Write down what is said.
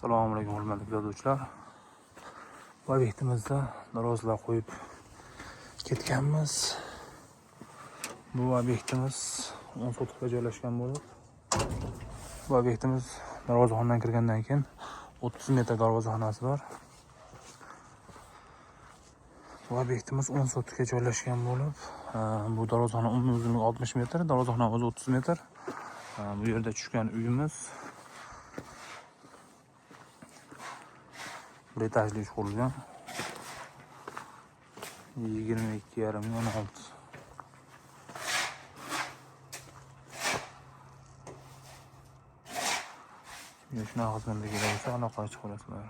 Assalomu alaykum hurmatli kuzatuvchilar. Bu obyektimizda darvozalar qo'yib ketganmiz. Bu obyektimiz 10 sotikda joylashgan bo'lib, bu obyektimiz darvozaxonadan kirgandan keyin 30 metr darvozaxonasi bor. Bu obyektimiz 10 sotikga joylashgan bo'lib, bu darvozaxona umumiy uzunligi 60 metr, darvozaxona o'zi 30 metr. Bu yerda tushgan uyimiz bir etajli ish qurilgan. 22,5 16. Shunaqa xizmatga kelsa aloqaga chiqaverasizlar.